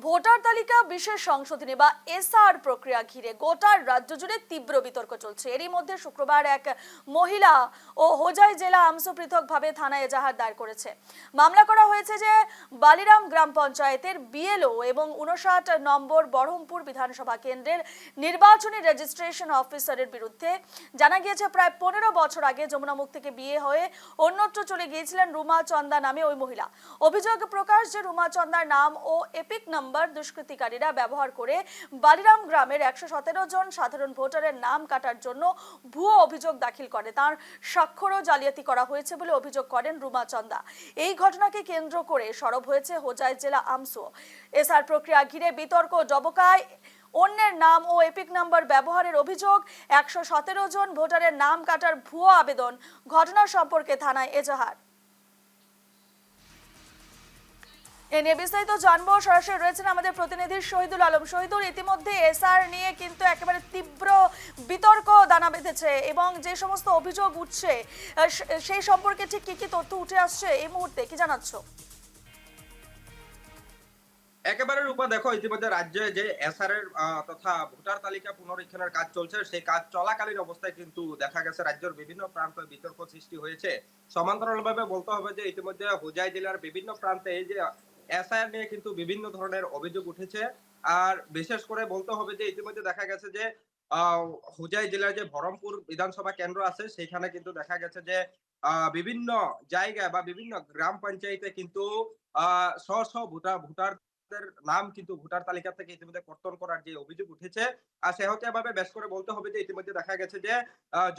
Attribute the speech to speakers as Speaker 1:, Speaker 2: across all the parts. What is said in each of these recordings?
Speaker 1: Voter তালিকা বিশেষ সংশোধনী বা এসআর প্রক্রিয়া ঘিরে গোটা রাজ্য জুড়ে তীব্র বিতর্ক চলছে। এরই মধ্যে শুক্রবার এক মহিলা ও হোজাই জেলা আমসু পৃথকভাবে থানায় এজাহার দায়ের করেছে। মামলা করা হয়েছে যে বালিরাম গ্রাম পঞ্চায়েতের বিএলও এবং 59 নম্বর বহরমপুর বিধানসভা কেন্দ্রের নির্বাচনী রেজিস্ট্রেশন অফিসারের বিরুদ্ধে। জানা গিয়েছে প্রায় 15 বছর আগে যমুনামুখ থেকে বিয়ে হয়ে অন্যত্র চলে গিয়েছিলেন রুমা চন্দা নামে ওই মহিলা। অভিযোগ প্রকাশ যে রুমা চন্দার নাম ও এপিক নাম্বার দুষ্কৃতিকারীরা ব্যবহার করে বালিরাম গ্রামের 117 জন সাধারণ ভোটারের নাম কাটার জন্য ভুয়ো অভিযোগ দাখিল করে। তার স্বাক্ষরও জালিয়াতি করা হয়েছে বলে অভিযোগ করেন রুমা চন্দা। এই ঘটনাকে কেন্দ্র করে সরব হয়েছে হোজাই জেলা আমসু। এসআর প্রক্রিয়া ঘিরে বিতর্ক ডবকায়। অন্যের নাম ও এপিক নাম্বার ব্যবহারের অভিযোগ, 117 জন ভোটারের নাম কাটার ভুয়ো আবেদন। ঘটনা সম্পর্কে থানায় এজাহার। এ নিয়ে বিস্তারিত জানবো, সরাসরি রয়েছেন আমাদের প্রতিনিধি শহীদুল আলম। শহীদুল, ইতিমধ্যে এসআর নিয়ে কিন্তু একেবারে তীব্র বিতর্ক দানা বেঁধেছে এবং যে সমস্ত অভিযোগ উঠছে সেই সম্পর্কে ঠিক কি কি তথ্য উঠে আসছে এই মুহূর্তে, কি জানাচ্ছ?
Speaker 2: একেবারে রূপা, দেখো ইতিমধ্যে রাজ্যে যে এসআর এর তথা ভোটার তালিকা পুনরীক্ষণের কাজ চলছে, সেই কাজ চলাকালীন অবস্থায় কিন্তু দেখা গেছে রাজ্যের বিভিন্ন প্রান্তে বিতর্ক সৃষ্টি হয়েছে। সমান্তরালভাবে বলতে হবে যে ইতিমধ্যে হোজাই জেলার বিভিন্ন প্রান্তে এই যে এসআর নিয়ে কিন্তু বিভিন্ন ধরনের অভিযোগ উঠেছে। আর বিশেষ করে বলতে হবে যে ইতিমধ্যে দেখা গেছে যে আহ হোজাই জেলার যে বহরমপুর বিধানসভা কেন্দ্র আছে সেখানে কিন্তু দেখা গেছে যে বিভিন্ন জায়গায় বা বিভিন্ন গ্রাম পঞ্চায়েতে কিন্তু স্ব স্ব ভোটার নাম কিন্তু ভোটার তালিকা থেকে ইতিমধ্যে কর্তন করার যে অভিযোগ উঠেছে। আর সেহতীভাবে বেশ করে বলতে হবে যে ইতিমধ্যে দেখা গেছে যে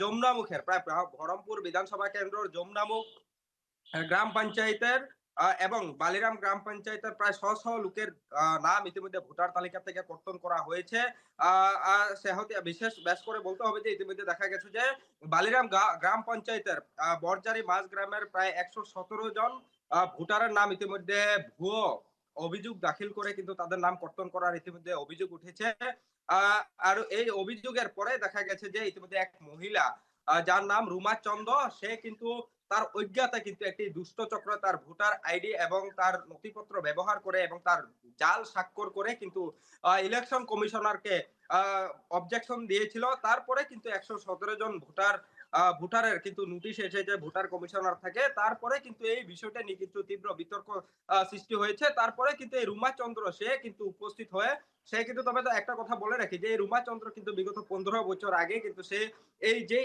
Speaker 2: যমুনামুখের প্রায় বহরমপুর বিধানসভা কেন্দ্র যমুনামুখ গ্রাম পঞ্চায়েতের এবং বালিরাম গ্রাম পঞ্চায়েতের প্রায় শ লোকের নাম ইতিমধ্যে ভোটার তালিকা থেকে কর্তন করা হয়েছে। বিশেষ বেশ করে বলতে হবে যে ইতিমধ্যে দেখা গেছে যে বালিরাম গ্রাম পঞ্চায়েতের বরজারি মাঝ গ্রামের প্রায় 117 জন ভোটারের নাম ইতিমধ্যে ভুয়ো অভিযোগ দাখিল করে কিন্তু তাদের নাম কর্তন করার ইতিমধ্যে অভিযোগ উঠেছে। আর এই অভিযোগের পরে দেখা গেছে যে ইতিমধ্যে এক মহিলা যার নাম রুমা চন্দ, সে কিন্তু তার অজ্ঞাতে কিন্তু একটি দুষ্ট চক্র তার ভোটার আইডি এবং তার নথিপত্র ব্যবহার করে এবং তার জাল স্বাক্ষর করে কিন্তু ইলেকশন কমিশনারকে অবজেকশন দিয়েছিল। তারপরে কিন্তু 117 জন ভোটারের কিন্তু নোটিশ এসেছে ভোটার কমিশনার থেকে। তারপরে কিন্তু এই বিষয়টা নিয়ে কিন্তু তীব্র বিতর্ক সৃষ্টি হয়েছে। তারপরে কিন্তু এই রুমা চন্দ্র সে কিন্তু উপস্থিত হয়ে সে কিন্তু, তবে তো একটা কথা বলে রাখি যে এই রুমা চন্দ্র কিন্তু বিগত 15 বছর আগে কিন্তু সে এই যে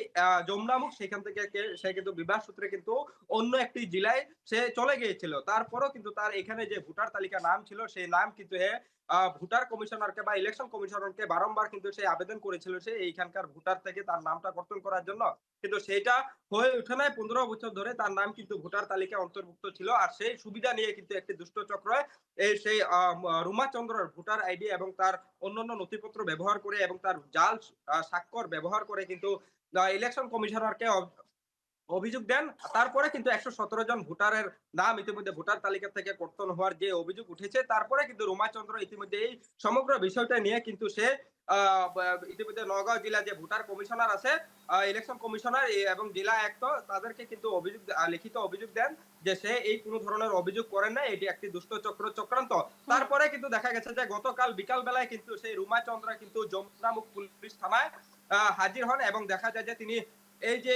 Speaker 2: যমুনামুখ সেখান থেকে সে কিন্তু বিবাহ সূত্রে কিন্তু অন্য একটি জেলায় সে চলে গিয়েছিল। তারপরেও কিন্তু তার এখানে যে ভোটার তালিকা নাম ছিল সেই নাম কিন্তু ভোটার কমিশনারকে বা ইলেকশন কমিশনারকে বারংবার কিন্তু সে আবেদন করেছিল সে এইখানকার ভোটার থেকে তার নামটা কর্তন করার জন্য, কিন্তু সেটা হয়ে ওঠে নাই। 15 বছর ধরে তার নাম কিন্তু ভোটার তালিকায় অন্তর্ভুক্ত ছিল। আর সেই সুবিধা নিয়ে কিন্তু একটি দুষ্ট চক্র এই সেই রুমা চন্দ্রের ভোটার আইডি এবং তার অন্যান্য নথিপত্র ব্যবহার করে এবং তার জাল স্বাক্ষর ব্যবহার করে কিন্তু ইলেকশন কমিশনারকে অভিযোগ দেন। তারপরে কিন্তু 117 জন ভোটারের নাম ইতিমধ্যে ভোটার তালিকা থেকে কর্তন হওয়ার যে অভিযোগ উঠেছে, তারপরে কিন্তু রুমা চন্দ্র ইতিমধ্যে এই সমগ্র বিষয়টা নিয়ে কিন্তু সে ইতিমধ্যে নগাঁও জেলা যে ভোটার কমিশনার আছে, ইলেকশন কমিশনার এবং জেলা আয়ুক্ত, তাদেরকে কিন্তু অভিযোগ লিখিত অভিযোগ দেন যে সে এই কোনো ধরনের অভিযোগ করেন না, এটি একটি দুষ্ট চক্রান্ত। তারপরে কিন্তু দেখা গেছে যে গতকাল বিকাল বেলায় কিন্তু সেই রুমা চন্দ্র কিন্তু যমুনামুখ পুলিশ থানায় হাজির হন এবং দেখা যায় যে তিনি এই যে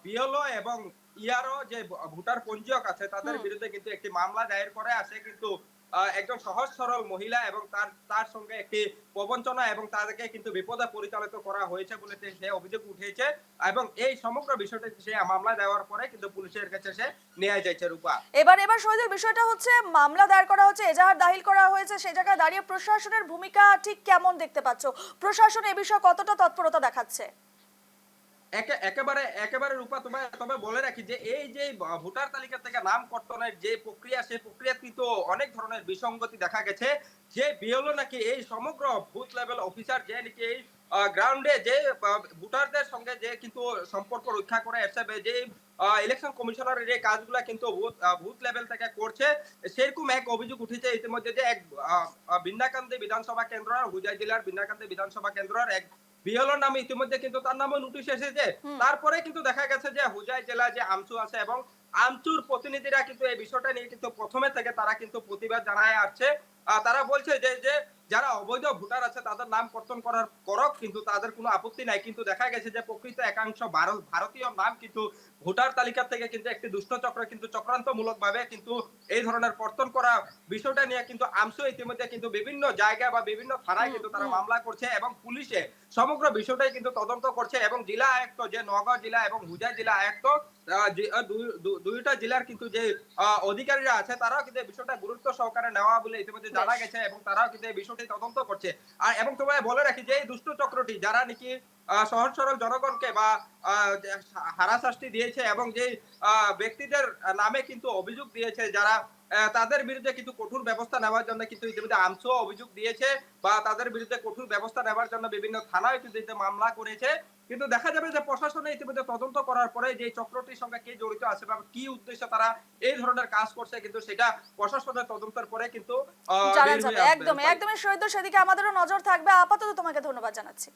Speaker 2: বিএলও এবং ইয়ারও যে ভোটার পঞ্জীয়ক আছে তাদের বিরুদ্ধে কিন্তু একটি মামলা দায়ের করে আসে। কিন্তু একজন সহজ সরল মহিলা এবং তার সঙ্গে একটি প্রবঞ্চনা এবং তাদেরকে কিন্তু বিপদে পরিচালিত করা হয়েছে বলে সে অভিযোগ উঠেছে এবং এই সমগ্র বিষয়টা সে মামলা দেওয়ার পরে কিন্তু পুলিশের কাছে সে নিয়ে যাচ্ছে। রূপা,
Speaker 1: এবার শহীদের বিষয়টা হচ্ছে মামলা দায়ের করা হচ্ছে, এজাহার দাখিল করা হয়েছে, সেই জায়গায় দাঁড়িয়ে প্রশাসনের ভূমিকা ঠিক কেমন দেখতে পাচ্ছ? প্রশাসন এ বিষয়ে কতটা তৎপরতা দেখাচ্ছে?
Speaker 2: একেবারে রূপা, তবে বলে রাখি যে এই যে ভোটার তালিকা থেকে নাম কর্তনের যে প্রক্রিয়া, সেই প্রক্রিয়া কিন্তু অনেক ধরনের বিসঙ্গতি দেখা গেছে। যে বিএলও নাকি এই সমগ্র বুথ লেভেল অফিসার যে নাকি এই গ্রাউন্ডে যে ভোটারদের সঙ্গে যে কিন্তু সম্পর্ক রক্ষা করে হিসেবে যে ইলেকশন কমিশনারের যে কাজগুলা কিন্তু বুথ লেভেল থেকে করছে, সেরকম এক অভিযোগ উঠেছে ইতিমধ্যে যে এক বিন্নাকান্দি বিধানসভা কেন্দ্র, হুজাই জেলার বিন্নাকান্দি বিধানসভা কেন্দ্রের এক বিএলওর নামে ইতিমধ্যে কিন্তু তার নামে নোটিশ এসেছে। তারপরে কিন্তু দেখা গেছে যে হুজাই জেলা যে আমসু আছে এবং আমচুর প্রতিনিধিরা কিন্তু এই বিষয়টা নিয়ে কিন্তু প্রথমে থেকে তারা কিন্তু প্রতিবাদ জানায় আসছে। তারা বলছে যে যারা অবৈধ ভোটার আছে তাদের নাম কর্তন করার করক, কিন্তু তাদের কোনো আপত্তি নাই। কিন্তু দেখা গেছে যে প্রকৃত একাংশ ভারতীয় নাম কিন্তু ভোটার তালিকা থেকে কিন্তু একটি দুষ্ট চক্র কিন্তু চক্রান্তমূলকভাবে কিন্তু এই ধরনের কর্তন করা বিষয়টা নিয়ে কিন্তু আমসু ইতিমধ্যে কিন্তু বিভিন্ন জায়গা বা বিভিন্ন থানায়
Speaker 1: হুম
Speaker 2: কিন্তু তারা
Speaker 1: হুম
Speaker 2: মামলা করছে এবং পুলিশে সমগ্র বিষয়টাই কিন্তু তদন্ত করছে এবং জেলা আয়ুক্ত যে নওগাঁ জেলা এবং হুজাই জেলা আয়ুক্ত দুইটা জেলার কিন্তু যে অধিকারীরা আছে তারাও কিন্তু এই বিষয়টা গুরুত্ব সহকারে নেওয়া বলে ইতিমধ্যে জানা
Speaker 1: বেশ
Speaker 2: গেছে এবং তারাও কিন্তু এই বিষয়টি তদন্ত করছে। আর এবং তোমায় বলে রাখি যে এই দুষ্ট চক্রটি যারা নাকি সহজ সরল জনগণকে বা যে হারাশাস্তি দিয়েছে এবং যে ব্যক্তিদের নামে কিন্তু অভিযোগ দিয়েছে যারা তাদের বিরুদ্ধে কিন্তু কঠোর ব্যবস্থা নেওয়ার জন্য কিন্তু ইতিমধ্যে আমসু অভিযোগ দিয়েছে বা তাদের বিরুদ্ধে কঠোর ব্যবস্থা নেওয়ার জন্য বিভিন্ন থানায় কিন্তু মামলা করেছে। কিন্তু দেখা যাবে যে প্রশাসনে ইতিমধ্যে তদন্ত করার পরে যে চক্রটির সঙ্গে কে জড়িত আছে বা কি উদ্দেশ্যে তারা এই ধরনের কাজ করছে কিন্তু সেটা প্রশাসনের তদন্তের পরে কিন্তু
Speaker 1: জানা
Speaker 2: বের
Speaker 1: যাবে।
Speaker 2: হয়ে আসবে।
Speaker 1: একদমই
Speaker 2: রূপালী।
Speaker 1: একদমই শহীদ, সেদিকে আমাদেরও নজর থাকবে। আপাতত তোমাকে ধন্যবাদ জানাচ্ছি।